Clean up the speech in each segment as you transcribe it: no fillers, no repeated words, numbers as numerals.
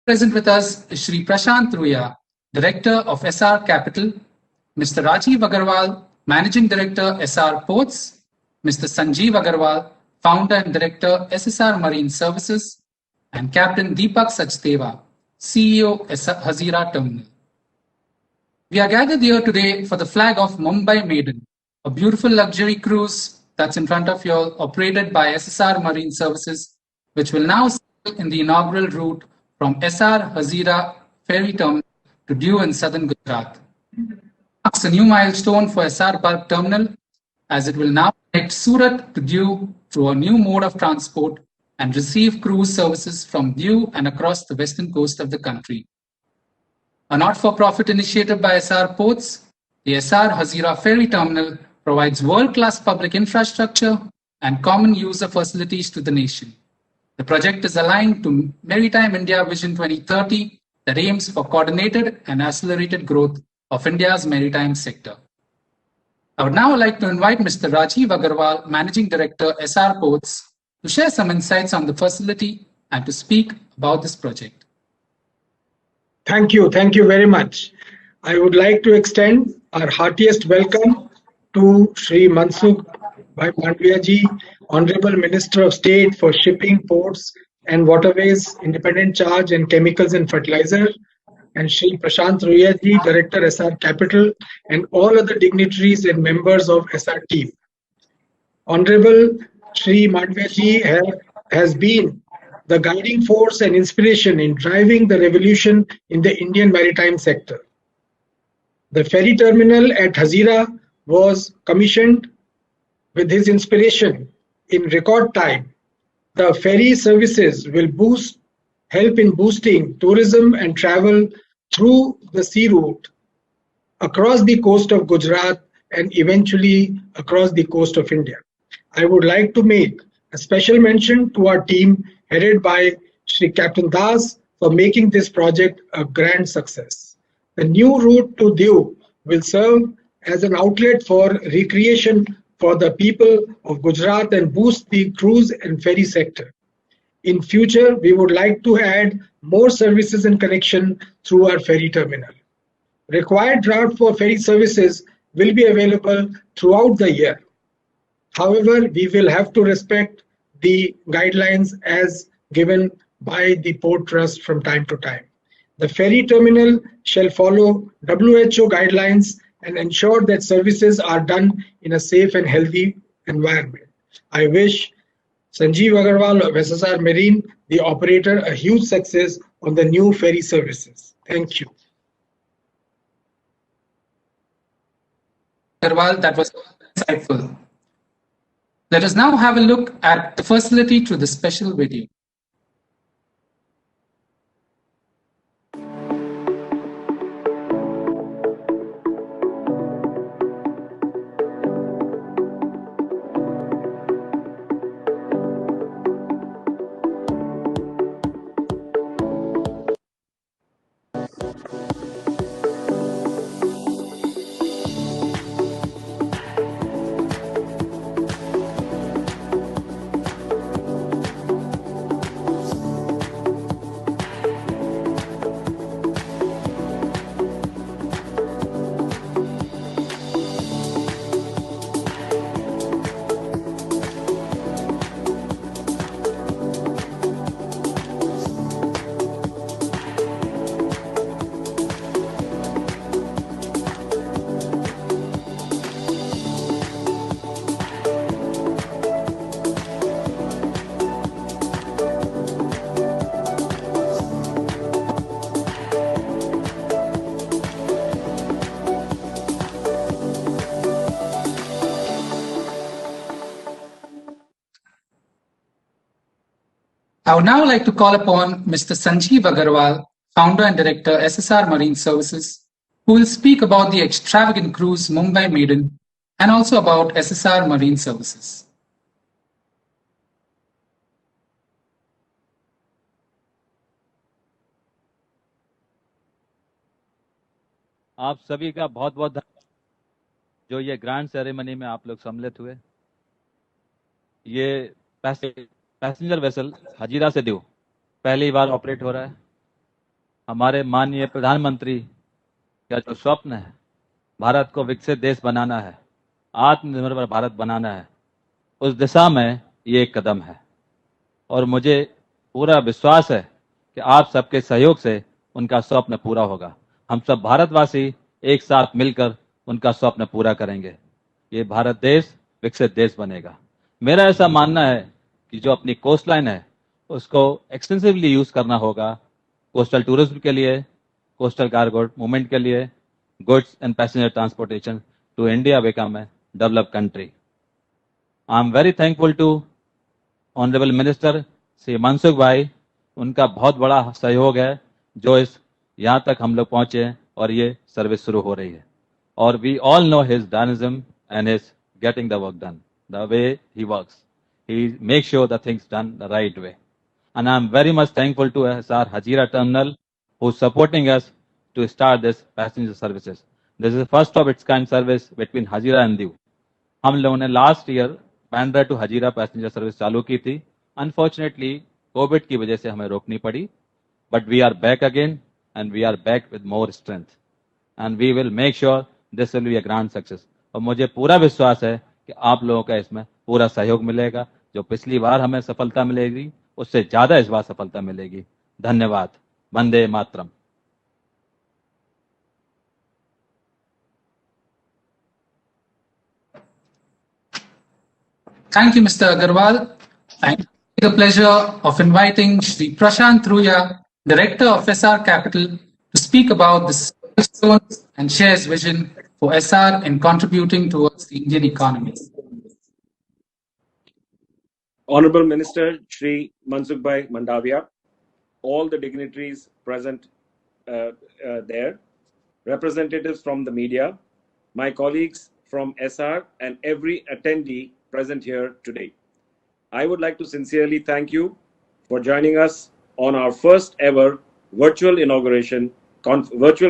Present with us is Shri Prashant Ruya, Director of SR Capital, Mr. Rajiv Agarwal, Managing Director, SR Ports, Mr. Sanjeev Agarwal, Founder and Director, SSR Marine Services, and Captain Deepak Sachdeva, CEO, Hazira Terminal. We are gathered here today for the flag of Mumbai Maiden, a beautiful luxury cruise that's in front of you all, operated by SSR Marine Services, which will now sail in the inaugural route from SR Hazira Ferry Terminal to Diu in southern Gujarat. Marks a new milestone for SR Bulk Terminal, as it will now connect Surat to Diu through a new mode of transport and receive cruise services from Diu and across the western coast of the country. A not-for-profit initiative by SR Ports, the SR Hazira Ferry Terminal provides world-class public infrastructure and common user facilities to the nation. The project is aligned to Maritime India Vision 2030 that aims for coordinated and accelerated growth of India's maritime sector. I would now like to invite Mr. Rajiv Agarwal, Managing Director, SR Ports, to share some insights on the facility and to speak about this project. Thank you very much. I would like to extend our heartiest welcome to Shri Mansukh Bhai Mandviya, Honorable Minister of State for Shipping, Ports and Waterways, Independent Charge and Chemicals and Fertilizer, and Shri Prashant Ruya, Director, SR Capital, and all other dignitaries and members of SR team. Honorable Shri Mandviya has been the guiding force and inspiration in driving the revolution in the Indian maritime sector. The ferry terminal at Hazira was commissioned with his inspiration in record time. The ferry services will help in boosting tourism and travel through the sea route across the coast of Gujarat and eventually across the coast of India. I would like to make a special mention to our team headed by Shri Captain Das for making this project a grand success. The new route to Diu will serve as an outlet for recreation for the people of Gujarat and boost the cruise and ferry sector. In future, we would like to add more services and connection through our ferry terminal. Required draft for ferry services will be available throughout the year. However, we will have to respect the guidelines as given by the Port Trust from time to time. The ferry terminal shall follow WHO guidelines and ensure that services are done in a safe and healthy environment. I wish Sanjeev Agarwal of SSR Marine, the operator, a huge success on the new ferry services. Thank you. Agarwal, that was insightful. Let us now have a look at the facility through the special video. I would now like to call upon Mr. Sanjeev Agarwal, Founder and Director, SSR Marine Services, who will speak about the extravagant cruise Mumbai Maiden and also about SSR Marine Services. आप सभी का बहुत बहुत धन्यवाद जो ये grand ceremony में आप लोग सम्मिलित हुए। ये पैसेंजर वेसल हजीरा से दीव पहली बार ऑपरेट हो रहा है। हमारे माननीय प्रधानमंत्री का जो स्वप्न है, भारत को विकसित देश बनाना है, आत्मनिर्भर भारत बनाना है, उस दिशा में ये एक कदम है। और मुझे पूरा विश्वास है कि आप सबके सहयोग से उनका स्वप्न पूरा होगा। हम सब भारतवासी एक साथ मिलकर उनका स्वप्न पूरा करेंगे। ये भारत देश विकसित देश बनेगा। मेरा ऐसा मानना है कि जो अपनी कोस्ट लाइन है उसको एक्सटेंसिवली यूज करना होगा कोस्टल टूरिज्म के लिए, कोस्टल कार्गो मूवमेंट के लिए, goods and passenger transportation to India become a developed country. I am very thankful to honourable minister Shri Mansukh bhai, उनका बहुत बड़ा सहयोग है जो इस यहाँ तक हम लोग पहुंचे हैं और ये सर्विस शुरू हो रही है। और we all know his dynamism and is getting the work done. The way he works, he makes sure the things done the right way. And I'm very much thankful to SR Hazira Terminal who's supporting us to start this passenger services. This is the first of its kind service between Hazira and Diu. हम लोगों ने last year Bandra to Hazira passenger service चालू की थी। Unfortunately Covid की वजह से हमें रोकनी पड़ी, but we are back again and we are back with more strength and we will make sure this will be a grand success. और मुझे पूरा विश्वास है कि आप लोगों का इसमें पूरा सहयोग मिलेगा। जो पिछली बार हमें सफलता मिलेगी उससे ज्यादा इस बार सफलता मिलेगी। धन्यवाद। Vande Mataram. Thank you, Mr. Agarwal. I have the pleasure of inviting Shri Prashant Ruya, Director of SR Capital, to speak about the milestones and share his vision for SR in contributing towards the Indian economy. Honorable Minister Shri Mansukh Bhai Mandavia, all the dignitaries present there, representatives from the media, my colleagues from SR, and every attendee present here today. I would like to sincerely thank you for joining us on our first ever virtual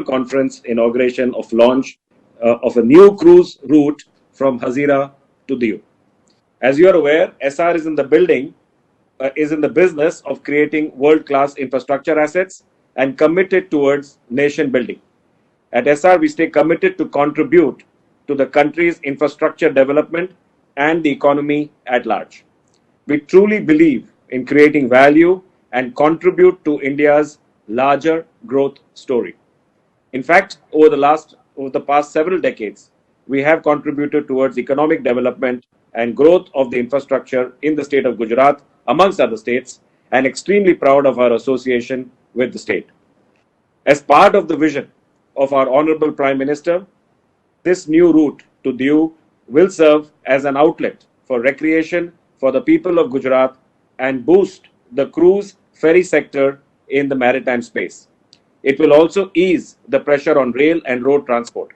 conference inauguration of launch of a new cruise route from Hazira to Diu. As you are aware, SR is in the business of creating world-class infrastructure assets and committed towards nation building. At SR, we stay committed to contribute to the country's infrastructure development and the economy at large. We truly believe in creating value and contribute to India's larger growth story. In fact, over the past several decades, we have contributed towards economic development and growth of the infrastructure in the state of Gujarat, amongst other states, and extremely proud of our association with the state. As part of the vision of our Honorable Prime Minister, this new route to Diu will serve as an outlet for recreation for the people of Gujarat and boost the cruise ferry sector in the maritime space. It will also ease the pressure on rail and road transport.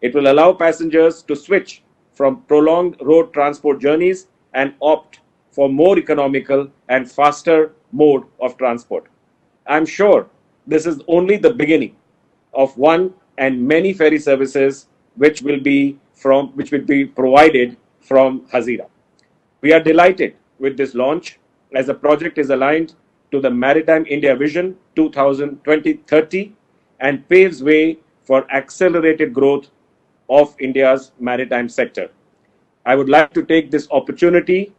It will allow passengers to switch from prolonged road transport journeys and opt for more economical and faster mode of transport. I'm sure this is only the beginning of one and many ferry services which will be provided from Hazira. We are delighted with this launch as the project is aligned to the Maritime India Vision 2030 and paves way for accelerated growth of India's maritime sector. I would like to take this opportunity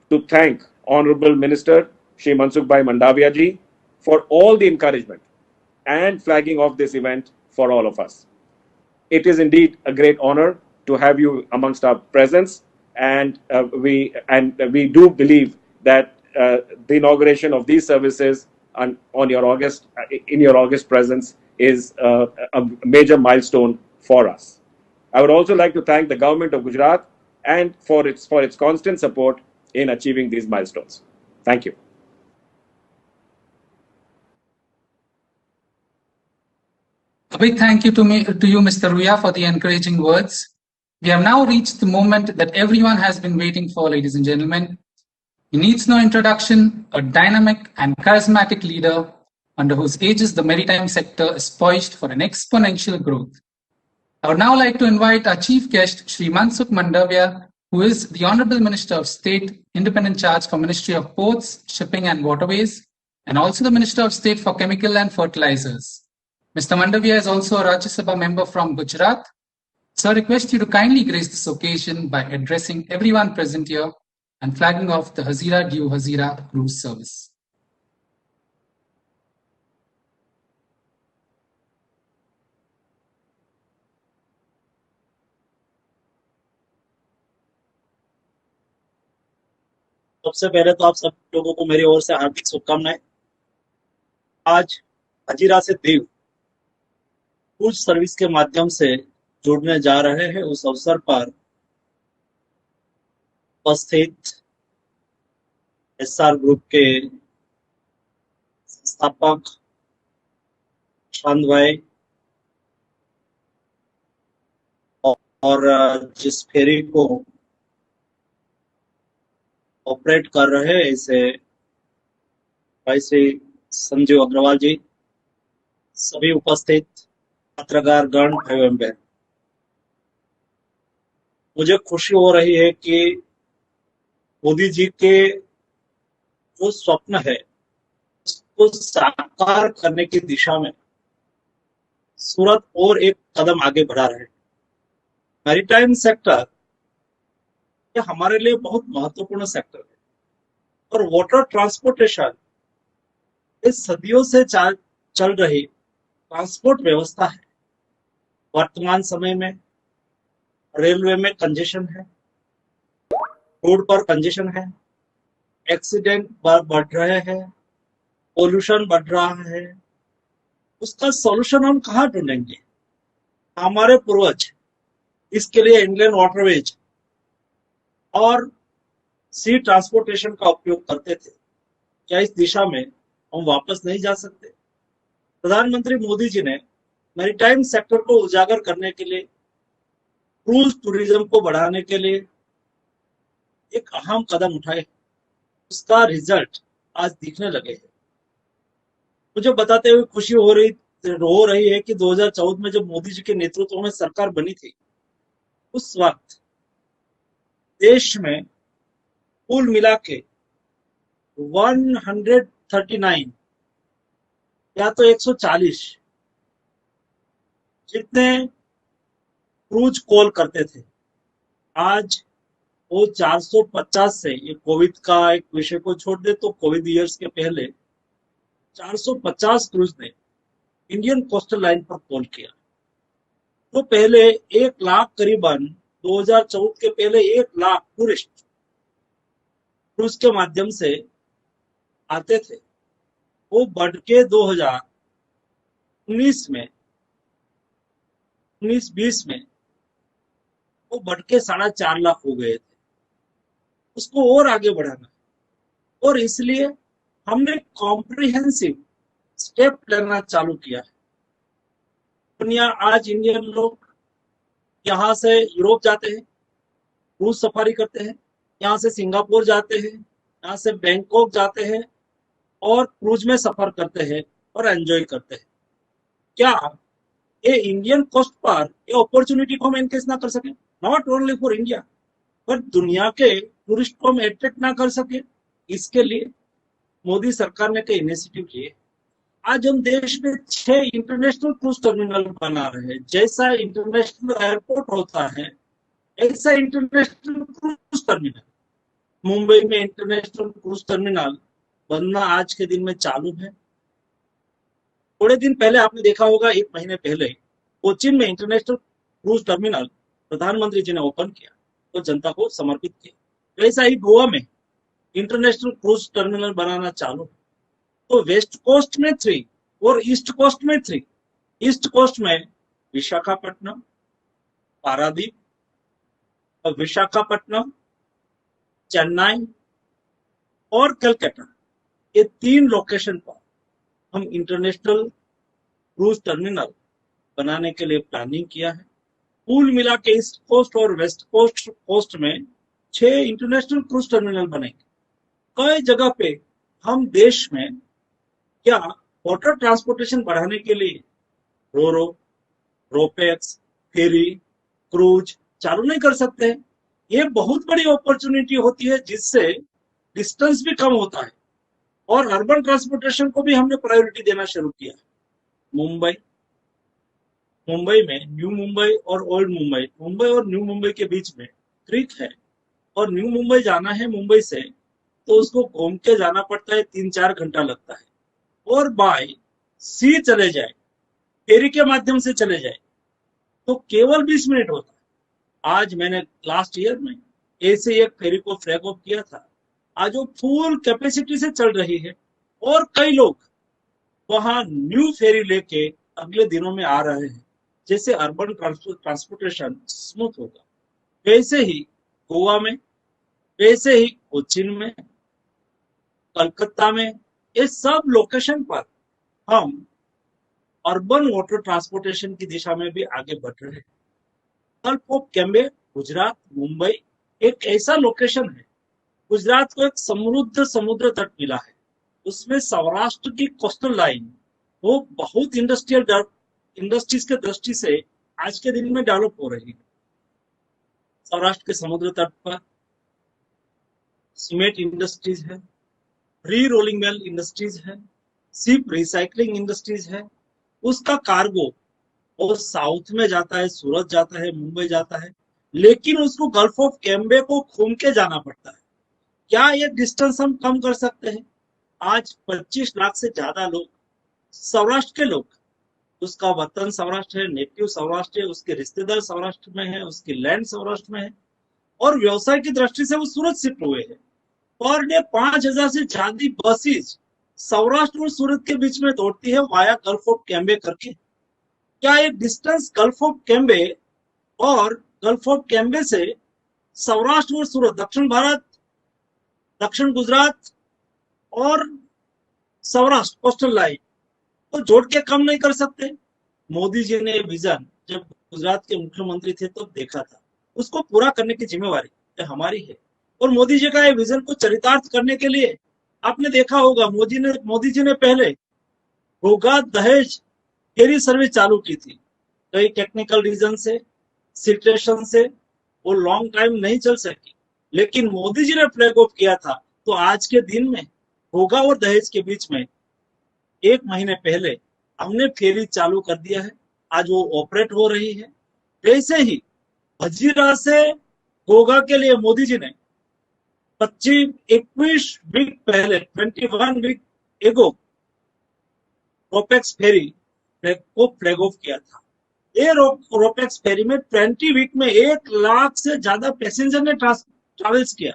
to thank Honorable Minister Shri Mansukh Bhai Mandavia ji for all the encouragement and flagging of this event for all of us. It is indeed a great honor to have you amongst our presence, and we do believe that the inauguration of these services in your August presence is a major milestone for us. I would also like to thank the government of Gujarat and for its constant support in achieving these milestones. Thank you. A big thank you to you, Mr. Ruya, for the encouraging words. We have now reached the moment that everyone has been waiting for, ladies and gentlemen. He needs no introduction, a dynamic and charismatic leader under whose aegis the maritime sector is poised for an exponential growth. I would now like to invite our chief guest, Shri Mansukh Mandavia, who is the Honorable Minister of State, Independent Charge for Ministry of Ports, Shipping and Waterways, and also the Minister of State for Chemical and Fertilizers. Mr. Mandavia is also a Rajya Sabha member from Gujarat. So I request you to kindly grace this occasion by addressing everyone present here and flagging off the Hazira Due Hazira cruise service. सबसे पहले तो आप सब लोगों को मेरी ओर से हार्दिक शुभकामनाएं। आज हजीरा से दीव क्रूज सर्विस के माध्यम से जुड़ने जा रहे हैं। उस अवसर पर उपस्थित एसआर ग्रुप के संस्थापक शांत भाई और जिस फेरी को ऑपरेट कर रहे हैं इसे भाई श्री संजीव अग्रवाल जी, सभी उपस्थित पत्रकार गण भाई एवं बहन, मुझे खुशी हो रही है कि मोदी जी के जो स्वप्न है उसको साकार करने की दिशा में सूरत और एक कदम आगे बढ़ा रहे हैं। मैरीटाइम सेक्टर ये हमारे लिए बहुत महत्वपूर्ण सेक्टर है और वाटर ट्रांसपोर्टेशन इस सदियों से चल रही ट्रांसपोर्ट व्यवस्था है। वर्तमान समय में रेलवे में कंजेशन है, रोड पर कंजेशन है, एक्सीडेंट बढ़ रहे हैं, पोल्यूशन बढ़ रहा है। उसका सॉल्यूशन हम कहाँ ढूंढेंगे? हमारे पूर्वज इसके लिए इंडियन वाटरवेज और सी ट्रांसपोर्टेशन का उपयोग करते थे। क्या इस दिशा में हम वापस नहीं जा सकते? प्रधानमंत्री मोदी जी ने मैरीटाइम सेक्टर को उजागर करने के लिए, क्रूज टूरिज्म को बढ़ाने के लिए एक अहम कदम उठाए। उसका रिजल्ट आज दिखने लगे हैं। मुझे बताते हुए खुशी हो रही है कि 2014 में जब मोदी जी के नेतृत्व में सरकार बनी थी, उस वक्त देश में कुल मिला के 139 या तो 140 जितने क्रूज कॉल करते थे, आज वो 450 से, ये कोविड का एक विषय को छोड़ दे तो कोविड ईयर्स के पहले 450 क्रूज ने इंडियन कोस्टल लाइन पर कॉल किया। तो पहले 1 लाख करीबन 2014 के पहले 1 लाख टूरिस्ट क्रूज के माध्यम से आते थे। वो बढ़ के 2019 में 19-20 में वो बढ़ के 4.5 लाख हो गए थे। उसको और आगे बढ़ाना और इसलिए हमने कॉम्प्रिहेंसिव स्टेप लेना चालू किया है। दुनिया आज इंडियन लोग यहाँ से यूरोप जाते हैं, क्रूज सफारी करते हैं, यहाँ से सिंगापुर जाते हैं, यहाँ से बैंकॉक जाते हैं और क्रूज में सफर करते हैं और एंजॉय करते हैं। क्या ये इंडियन कोस्ट पर ये अपॉर्चुनिटी को हम एनकेज ना कर सके? नॉट ओनली फॉर इंडिया पर दुनिया के टूरिस्ट को हम अट्रैक्ट ना कर सके? इसके लिए मोदी सरकार ने कई इनिशिएटिव लिए। आज हम देश में 6 इंटरनेशनल क्रूज टर्मिनल बना रहे हैं। जैसा इंटरनेशनल एयरपोर्ट होता है ऐसा इंटरनेशनल क्रूज टर्मिनल, मुंबई में इंटरनेशनल क्रूज टर्मिनल बनना आज के दिन में चालू है। थोड़े दिन पहले आपने देखा होगा, 1 महीने पहले कोचीन में इंटरनेशनल क्रूज टर्मिनल प्रधानमंत्री जी ने ओपन किया और जनता को समर्पित किया। वैसा ही गोवा में इंटरनेशनल क्रूज टर्मिनल बनाना चालू है। तो वेस्ट कोस्ट में 3 और ईस्ट कोस्ट में 3। ईस्ट कोस्ट में विशाखापट्टनम, पारादीप और विशाखापट्टनम, चेन्नई और कलकत्ता, ये 3 लोकेशन पर हम इंटरनेशनल क्रूज टर्मिनल बनाने के लिए प्लानिंग किया है। कुल मिला के ईस्ट कोस्ट और वेस्ट कोस्ट में 6 इंटरनेशनल क्रूज टर्मिनल बनेंगे। कई जगह पे हम देश में क्या वाटर ट्रांसपोर्टेशन बढ़ाने के लिए रोरो, रोपेक्स, फेरी, क्रूज चालू नहीं कर सकते हैं? ये बहुत बड़ी अपॉर्चुनिटी होती है जिससे डिस्टेंस भी कम होता है और अर्बन ट्रांसपोर्टेशन को भी हमने प्रायोरिटी देना शुरू किया। मुंबई में न्यू मुंबई और ओल्ड मुंबई, मुंबई और न्यू मुंबई के बीच में क्रीक है, और न्यू मुंबई जाना है मुंबई से तो उसको घूम के जाना पड़ता है, 3-4 घंटा लगता है। और बाय सी चले जाए, फेरी के माध्यम से चले जाए तो केवल 20 मिनट होता है। आज मैंने लास्ट ईयर में ऐसे एक फेरी को फ्लैग ऑफ किया था, आज वो फुल कैपेसिटी से चल रही है और कई लोग वहां न्यू फेरी लेके अगले दिनों में आ रहे हैं। जैसे अर्बन ट्रांसपोर्टेशन स्मूथ होगा, वैसे ही गोवा में, वैसे ही कोचीन में, कलकत्ता में, ये सब लोकेशन पर हम अर्बन वाटर ट्रांसपोर्टेशन की दिशा में भी आगे बढ़ रहे हैं। Gulf of Cambay, Gujarat, Mumbai एक ऐसा लोकेशन है। गुजरात को एक समृद्ध समुद्र तट मिला है, उसमें सौराष्ट्र की कोस्टल लाइन वो बहुत इंडस्ट्रीज के दृष्टि से आज के दिन में डेवलप हो रही है। सौराष्ट्र के समुद्र तट पर सीमेंट इंडस्ट्रीज है, री रोलिंग मिल इंडस्ट्रीज है, शिप रिसाइकलिंग इंडस्ट्रीज है। उसका कार्गो वो साउथ में जाता है, सूरत जाता है, मुंबई जाता है, लेकिन उसको गल्फ ऑफ कैम्बे को घूम के जाना पड़ता है। क्या ये डिस्टेंस हम कम कर सकते हैं? आज 25 लाख से ज्यादा लोग, सौराष्ट्र के लोग, उसका वतन सौराष्ट्र है, नेटिव सौराष्ट्र है, उसके रिश्तेदार सौराष्ट्र में है, उसकी लैंड सौराष्ट्र में है, और व्यवसाय की दृष्टि से वो सूरत शिफ्ट हुए हैं। पर डे 5000 से ज्यादा बसेस सौराष्ट्र और सूरत के बीच में दौड़ती है वाया गल्फ ऑफ कैम्बे करके। क्या ये डिस्टेंस गल्फ ऑफ कैम्बे और गल्फ ऑफ कैम्बे से सौराष्ट्र और सूरत, दक्षिण भारत, दक्षिण गुजरात और सौराष्ट्र कोस्टल लाइन को जोड़ के कम नहीं कर सकते? मोदी जी ने विजन जब गुजरात के मुख्यमंत्री थे तब देखा था, उसको पूरा करने की जिम्मेवारी हमारी है। और मोदी जी का ये विजन को चरितार्थ करने के लिए आपने देखा होगा मोदी जी ने पहले घोघा दहेज फेरी सर्विस चालू की थी। कई टेक्निकल रीजन से, सिचुएशन से वो लॉन्ग टाइम नहीं चल सकी, लेकिन मोदी जी ने फ्लैग ऑफ किया था तो आज के दिन में घोघा और दहेज के बीच में 1 महीने पहले हमने फेरी चालू कर दिया है। आज वो ऑपरेट हो रही है। वैसे ही हजीरा से घोघा के लिए मोदी जी ने 21 वीक पहले, 21 वीक एगो रोपेक्स फेरी को फ्लैग ऑफ किया था। ये रोपेक्स फेरी में 20 वीक में 1 लाख से ज्यादा पैसेंजर ने ट्रैवल्स किया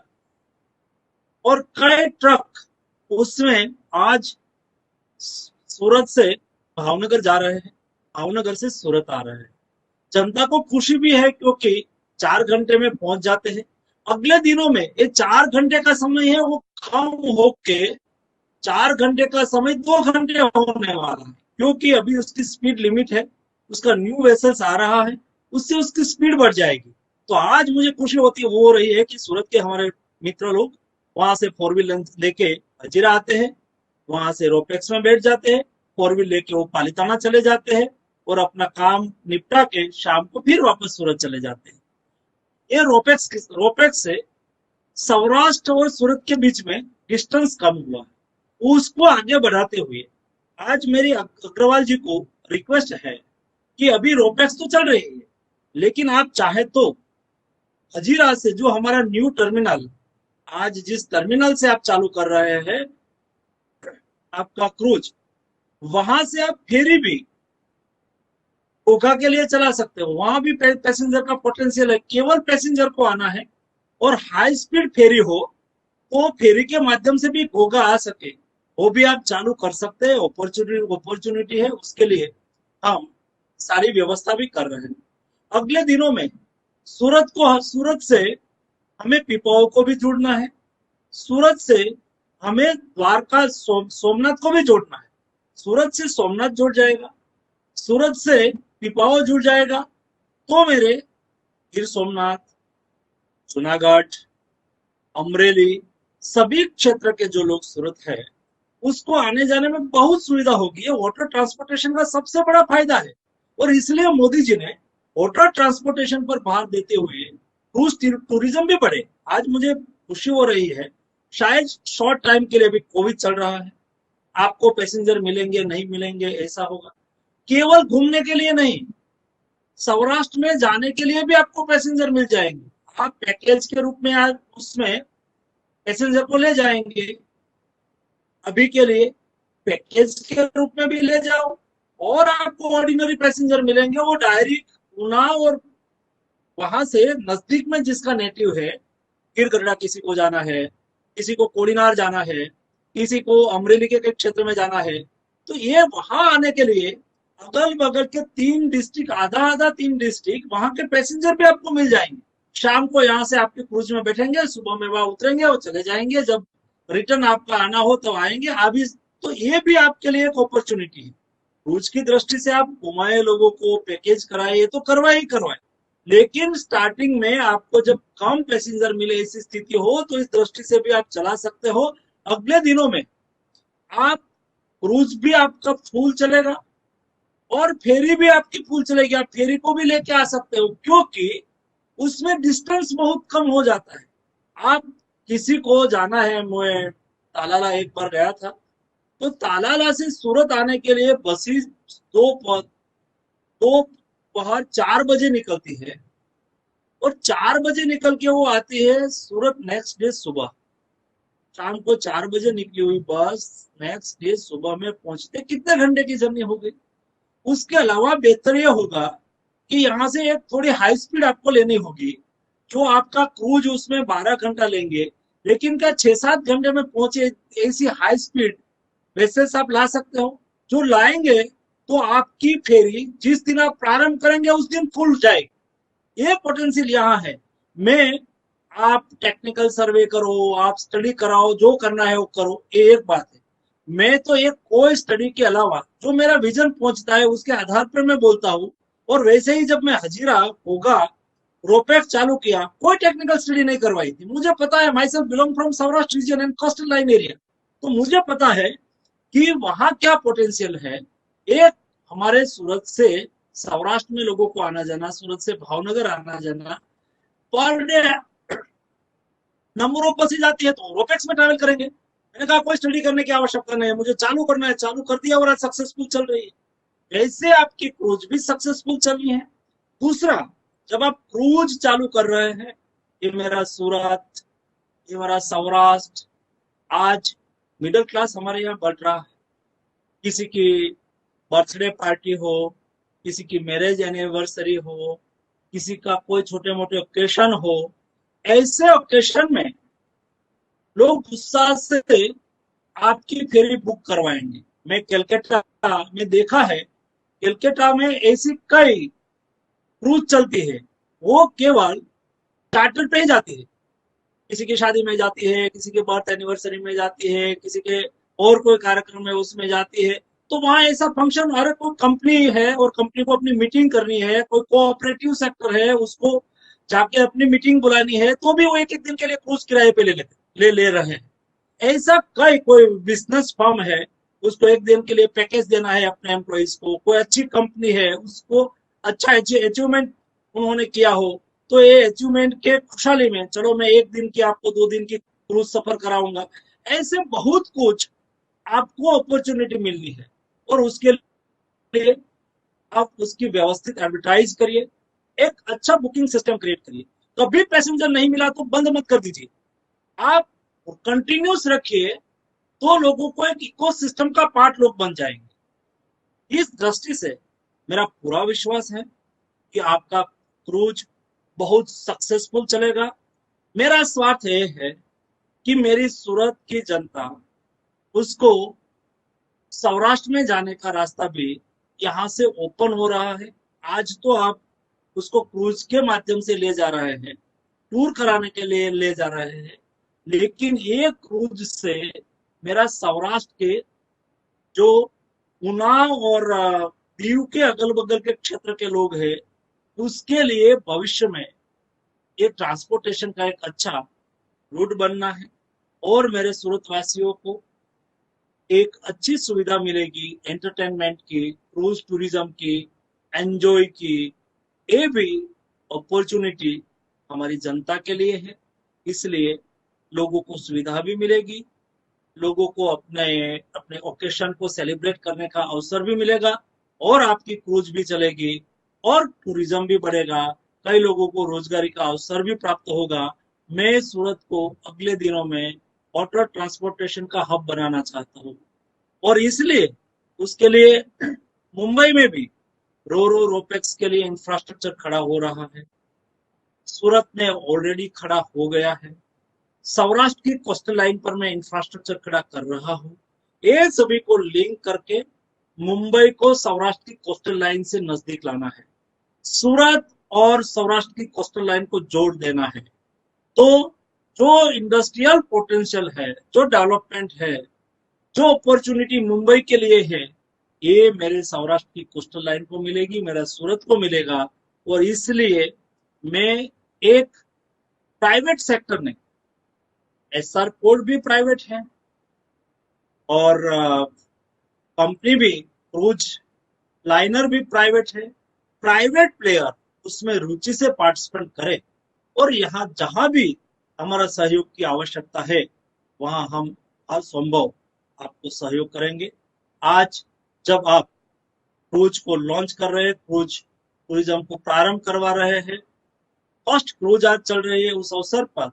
और कई ट्रक उसमें आज सूरत से भावनगर जा रहे हैं, भावनगर से सूरत आ रहे हैं। जनता को खुशी भी है क्योंकि 4 घंटे में पहुंच जाते हैं। अगले दिनों में ये 4 घंटे का समय है वो कम होके 4 घंटे का समय 2 घंटे होने वाला है, क्योंकि अभी उसकी स्पीड लिमिट है, उसका न्यू वेसल्स आ रहा है, उससे उसकी स्पीड बढ़ जाएगी। तो आज मुझे खुशी हो रही है कि सूरत के हमारे मित्र लोग वहां से 4 व्हील लेके हजीरा आते हैं, वहां से रोपेक्स में बैठ जाते हैं, 4 व्हील लेके वो पालिताना चले जाते हैं और अपना काम निपटा के शाम को फिर वापस सूरत चले जाते हैं। ये रोपेक्स से सौराष्ट्र और सूरत के बीच में डिस्टेंस कम हुआ है, उसको आगे बढ़ाते हुए आज मेरी अग्रवाल जी को रिक्वेस्ट है कि अभी रोपेक्स तो चल रही है, लेकिन आप चाहे तो हजीरा से जो हमारा न्यू टर्मिनल, आज जिस टर्मिनल से आप चालू कर रहे हैं आपका क्रूज, वहां से आप फेरी भी घोघा के लिए चला सकते हो। वहां भी पैसेंजर का पोटेंशियल है, केवल पैसेंजर को आना है और हाई स्पीड फेरी हो तो फेरी के माध्यम से भी घोघा आ सके, वो भी आप चालू कर सकते हैं। अपॉर्चुनिटी है, उसके लिए हम सारी व्यवस्था भी कर रहे हैं। अगले दिनों में सूरत से हमें पिपाओ को भी जुड़ना है, सूरत से हमें द्वारका सोमनाथ को भी जोड़ना है। सूरत से सोमनाथ जुड़ जाएगा, सूरत से पिपाओ जुड़ जाएगा, तो मेरे गिर सोमनाथ, जूनागढ़, अमरेली सभी क्षेत्र के जो लोग सूरत है उसको आने जाने में बहुत सुविधा होगी। ये वाटर ट्रांसपोर्टेशन का सबसे बड़ा फायदा है और इसलिए मोदी जी ने वाटर ट्रांसपोर्टेशन पर भार देते हुए क्रूज टूरिज्म भी बढ़े। आज मुझे खुशी हो रही है शायद शॉर्ट टाइम के लिए भी कोविड चल रहा है, आपको पैसेंजर मिलेंगे नहीं मिलेंगे ऐसा होगा। केवल घूमने के लिए नहीं, सौराष्ट्र में जाने के लिए भी आपको पैसेंजर मिल जाएंगे। आप पैकेज के रूप में आज उसमें पैसेंजर को ले जाएंगे, अभी के लिए पैकेज के रूप में भी ले जाओ, और आपको ऑर्डिनरी पैसेंजर मिलेंगे, वो डायरेक्ट उना और वहां से नजदीक में जिसका नेटिव है, गिरगढ़ा किसी को जाना है, किसी को कोडिनार जाना है, किसी को अमरेली के क्षेत्र में जाना है, तो ये वहां आने के लिए अगल बगल के 3 डिस्ट्रिक्ट, आधा आधा 3 डिस्ट्रिक्ट, वहां के पैसेंजर भी आपको मिल जाएंगे। शाम को यहाँ से आपके क्रूज में बैठेंगे, सुबह में वहां उतरेंगे और चले जाएंगे, जब रिटर्न आपका आना हो तो आएंगे। अभी तो ये भी आपके लिए एक अपॉर्चुनिटी है। क्रूज की दृष्टि से आप घुमाए लोगों को, पैकेज कराए, तो करवाए ही करवाए, लेकिन स्टार्टिंग में आपको जब कम पैसेंजर मिले, ऐसी स्थिति हो, तो इस दृष्टि से भी आप चला सकते हो। अगले दिनों में आप क्रूज भी आपका फुल चलेगा और फेरी भी आपकी फुल चलेगी, आप फेरी को भी लेके आ सकते हो, क्योंकि उसमें डिस्टेंस बहुत कम हो जाता है। आप किसी को जाना है, मैं तालाला एक बार गया था, तो तालाला से सूरत आने के लिए बसेस दोपहर 4 बजे निकलती है, और 4 बजे निकल के वो आती है सूरत नेक्स्ट डे सुबह। शाम को 4 बजे निकली हुई बस नेक्स्ट डे सुबह में पहुंचते कितने घंटे की जर्नी हो गई। उसके अलावा बेहतर यह होगा कि यहाँ से एक थोड़ी हाई स्पीड आपको लेनी होगी, जो आपका क्रूज उसमें 12 घंटा लेंगे, लेकिन क्या 6-7 घंटे में पहुंचे, ऐसी हाई स्पीड वेसल्स आप ला सकते हो। जो लाएंगे तो आपकी फेरी जिस दिन आप प्रारंभ करेंगे उस दिन फुल जाएगी। ये पोटेंशियल यहाँ है। मैं आप टेक्निकल सर्वे करो, आप स्टडी कराओ, जो करना है वो करो, ये एक बात है। मैं तो एक कोई स्टडी के अलावा जो मेरा विजन पहुंचता है उसके आधार पर मैं बोलता हूँ। और वैसे ही जब मैं हजीरा होगा रोपेक्स चालू किया, कोई टेक्निकल स्टडी नहीं करवाई थी। मुझे पता है, myself belong from Saurashtra region and coastal line area, तो मुझे पता है कि वहां क्या पोटेंशियल है। एक हमारे सूरत से सौराष्ट्र में लोगों को आना जाना, सूरत से भावनगर आना जाना, per day number of buses आती है, तो रोपेक्स में ट्रैवल करेंगे। मैंने कहा कोई स्टडी करने की आवश्यकता नहीं है, मुझे चालू करना है, चालू कर दिया और आज सक्सेसफुल चल रही है। ऐसे आपकी क्रूज भी सक्सेसफुल चल रही है। दूसरा, जब आप क्रूज चालू कर रहे हैं, ये मेरा सूरत, ये मेरा सौराष्ट्र, आज मिडिल क्लास हमारे यहाँ बढ़ रहा है। किसी की बर्थडे पार्टी हो, किसी की मैरिज एनिवर्सरी हो, किसी का कोई छोटे मोटे ओकेशन हो, ऐसे ओकेशन में लोग उत्साह से आपकी फेरी बुक करवाएंगे। मैं कलकत्ता में देखा है, कलकत्ता में ऐसी कई क्रूज चलती है, वो केवल चार्टर पे ही जाती है। किसी की शादी में जाती है, किसी के बर्थ एनिवर्सरी में जाती है, किसी के और कोई कार्यक्रम में उसमें जाती है। तो वहां ऐसा फंक्शन, अरे कोई कंपनी है और कंपनी को अपनी मीटिंग करनी है, कोई कोऑपरेटिव सेक्टर है, उसको जाके अपनी मीटिंग बुलानी है, तो भी वो एक एक दिन के लिए क्रूज किराए पे ले रहे हैं। ऐसा कई, कोई बिजनेस फर्म है, उसको एक दिन के लिए पैकेज देना है अपने एम्प्लॉइज को, कोई अच्छी कंपनी है, उसको अच्छा अचीवमेंट उन्होंने किया हो, तो ये अचीवमेंट के खुशहाली में चलो मैं एक दिन की आपको 2 दिन की क्रूज सफर कराऊंगा। ऐसे बहुत कुछ आपको अपॉर्चुनिटी मिलनी है, और उसके लिए आप उसकी व्यवस्थित एडवर्टाइज करिए, एक अच्छा बुकिंग सिस्टम क्रिएट करिए। कभी पैसेंजर नहीं मिला तो बंद मत कर दीजिए, आप कंटिन्यूस रखिए, तो लोगों को एक इकोसिस्टम का पार्ट लोग बन जाएंगे। इस दृष्टि से मेरा पूरा विश्वास है कि आपका क्रूज बहुत सक्सेसफुल चलेगा। मेरा स्वार्थ यह है कि मेरी सूरत की जनता, उसको सौराष्ट्र में जाने का रास्ता भी यहाँ से ओपन हो रहा है। आज तो आप उसको क्रूज के माध्यम से ले जा रहे हैं, टूर कराने के लिए ले जा रहे हैं, लेकिन ये क्रूज से मेरा सौराष्ट्र के जो उन्नाव और दीव के अगल बगल के क्षेत्र के लोग हैं, उसके लिए भविष्य में ये ट्रांसपोर्टेशन का एक अच्छा रूट बनना है, और मेरे सूरत वासियों को एक अच्छी सुविधा मिलेगी एंटरटेनमेंट की, क्रूज टूरिज्म की, एंजॉय की। ये भी अपॉर्चुनिटी हमारी जनता के लिए है। इसलिए लोगों को सुविधा भी मिलेगी, लोगों को अपने अपने ओकेशन को सेलिब्रेट करने का अवसर भी मिलेगा, और आपकी क्रूज भी चलेगी और टूरिज्म भी बढ़ेगा, कई लोगों को रोजगारी का अवसर भी प्राप्त होगा। मैं सूरत को अगले दिनों में वाटर ट्रांसपोर्टेशन का हब बनाना चाहता हूँ, और इसलिए उसके लिए मुंबई में भी रोपेक्स के लिए इंफ्रास्ट्रक्चर खड़ा हो रहा है, सूरत में ऑलरेडी खड़ा हो गया है, सौराष्ट्र की कोस्टल लाइन पर मैं इंफ्रास्ट्रक्चर खड़ा कर रहा हूँ। ये सभी को लिंक करके मुंबई को सौराष्ट्र की कोस्टल लाइन से नजदीक लाना है, सूरत और सौराष्ट्र की कोस्टल लाइन को जोड़ देना है। तो जो इंडस्ट्रियल पोटेंशियल है, जो डेवलपमेंट है, जो अपॉर्चुनिटी मुंबई के लिए है, ये मेरे सौराष्ट्र की कोस्टल लाइन को मिलेगी, मेरा सूरत को मिलेगा। और इसलिए मैं एक प्राइवेट सेक्टर ने, एसआर पोर्ट भी प्राइवेट है और कंपनी भी, क्रूज लाइनर भी प्राइवेट है, प्राइवेट प्लेयर उसमें रुचि से पार्टिसिपेट करे, और यहाँ जहां भी हमारा सहयोग की आवश्यकता है वहां हम हर संभव आपको सहयोग करेंगे। आज जब आप क्रूज को लॉन्च कर रहे हैं, क्रूज टूरिज्म को प्रारंभ करवा रहे हैं, फर्स्ट क्रूज आज चल रही है, उस अवसर पर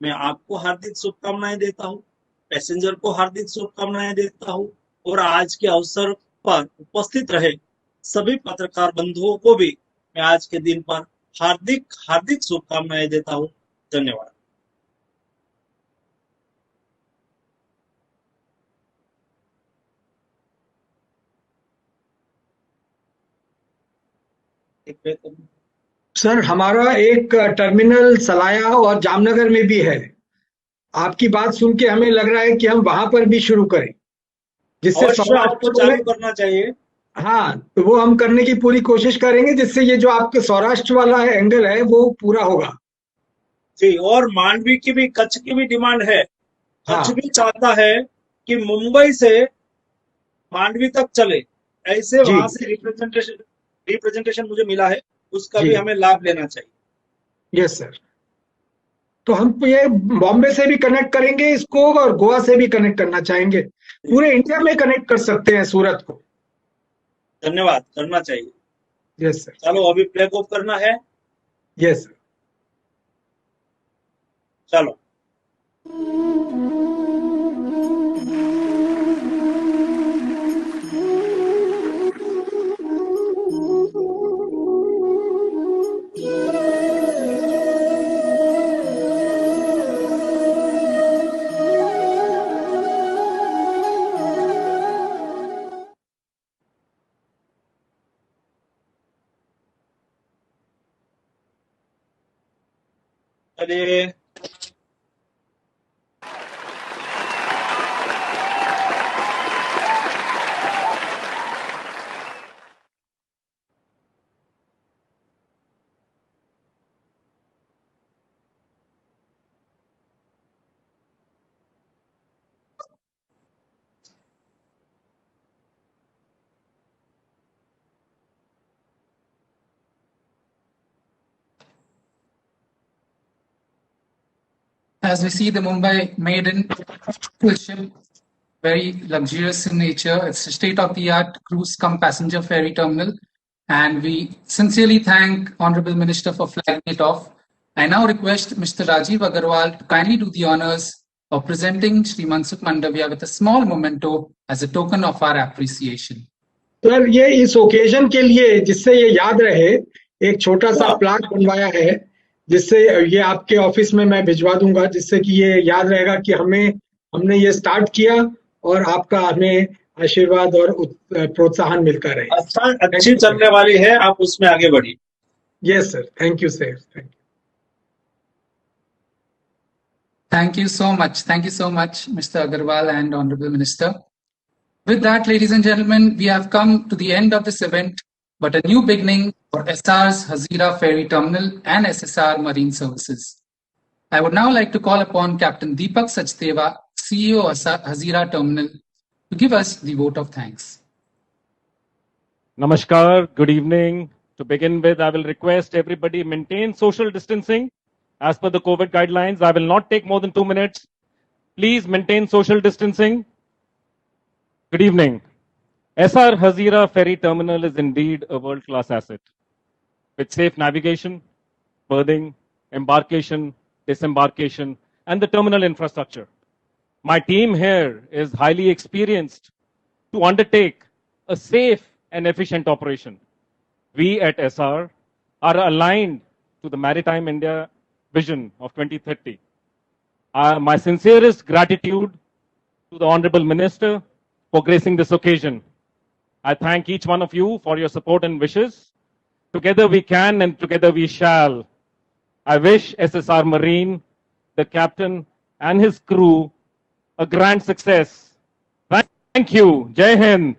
मैं आपको हार्दिक शुभकामनाएं देता हूँ, पैसेंजर को हार्दिक शुभकामनाएं देता हूँ, और आज के अवसर पर उपस्थित रहे सभी पत्रकार बंधुओं को भी मैं आज के दिन पर हार्दिक हार्दिक शुभकामनाएं देता हूँ। धन्यवाद। सर, हमारा एक टर्मिनल सलाया और जामनगर में भी है। आपकी बात सुन के हमें लग रहा है कि हम वहां पर भी शुरू करें, जिससे अवश्य आपको चालू करना चाहिए। हाँ, तो वो हम करने की पूरी कोशिश करेंगे, जिससे ये जो आपके सौराष्ट्र वाला एंगल है वो पूरा होगा। जी, और मांडवी की भी, कच्छ की भी डिमांड है। हाँ। कच्छ भी चाहता है कि मुंबई से मांडवी तक चले, ऐसे जी। वहां से रिप्रेजेंटेशन मुझे मिला है, उसका जी। भी हमें लाभ लेना चाहिए। Yes sir. तो हम ये बॉम्बे से भी कनेक्ट करेंगे इसको, और गोवा से भी कनेक्ट करना चाहेंगे, पूरे इंडिया में कनेक्ट कर सकते हैं सूरत को। धन्यवाद, करना चाहिए। Yes sir. चलो अभी फ्लैग ऑफ करना है। Yes sir. चलो। चलिए, As we see the Mumbai Maiden ship, very luxurious in nature. It's a state-of-the-art cruise cum passenger ferry terminal. And we sincerely thank Honorable Minister for flagging it off. I now request Mr. Rajiv Agarwal to kindly do the honors of presenting Shri Mansukh Mandavia with a small memento as a token of our appreciation. Sir, ये इस occasion के लिए, जिससे ये याद रहे, एक छोटा सा प्लाक बनवाया है, जिससे ये आपके ऑफिस में मैं भिजवा दूंगा, जिससे कि ये याद रहेगा कि हमने ये स्टार्ट किया और आपका हमें आशीर्वाद और प्रोत्साहन मिलता रहे। अच्छी चलने वाली है, आप उसमें आगे बढ़िए। Yes sir, thank you sir. Thank you so much. Thank you so much, Mr. Agarwal and Honorable Minister. With that, ladies and gentlemen, we have come to the end of this event, but a new beginning for SR's Hazira Ferry Terminal and SSR Marine Services. I would now like to call upon Captain Deepak Sachdeva, CEO of Hazira Terminal, to give us the vote of thanks. Namaskar, good evening. To begin with, I will request everybody maintain social distancing As per the COVID guidelines, I will not take more than 2 minutes. Please maintain social distancing. Good evening. SR Hazira Ferry Terminal is indeed a world-class asset with safe navigation, berthing, embarkation, disembarkation, and the terminal infrastructure. My team here is highly experienced to undertake a safe and efficient operation. We at SR are aligned to the Maritime India vision of 2030. My sincerest gratitude to the Honorable Minister for gracing this occasion. I thank each one of you for your support and wishes. Together we can and together we shall. I wish SSR Marine, the captain and his crew, a grand success. Thank you. Jai Hind.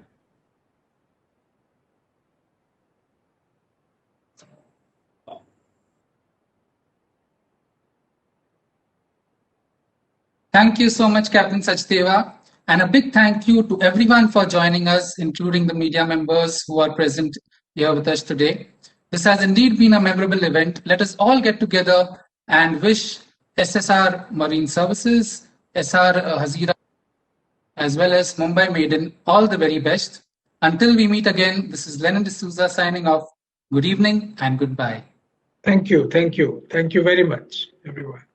Thank you so much, Captain Sachdeva. And a big thank you to everyone for joining us, including the media members who are present here with us today. This has indeed been a memorable event. Let us all get together and wish SSR Marine Services, SR Hazira, as well as Mumbai Maiden all the very best. Until we meet again, this is Lennon D'Souza signing off. Good evening and goodbye. Thank you. Thank you. Thank you very much, everyone.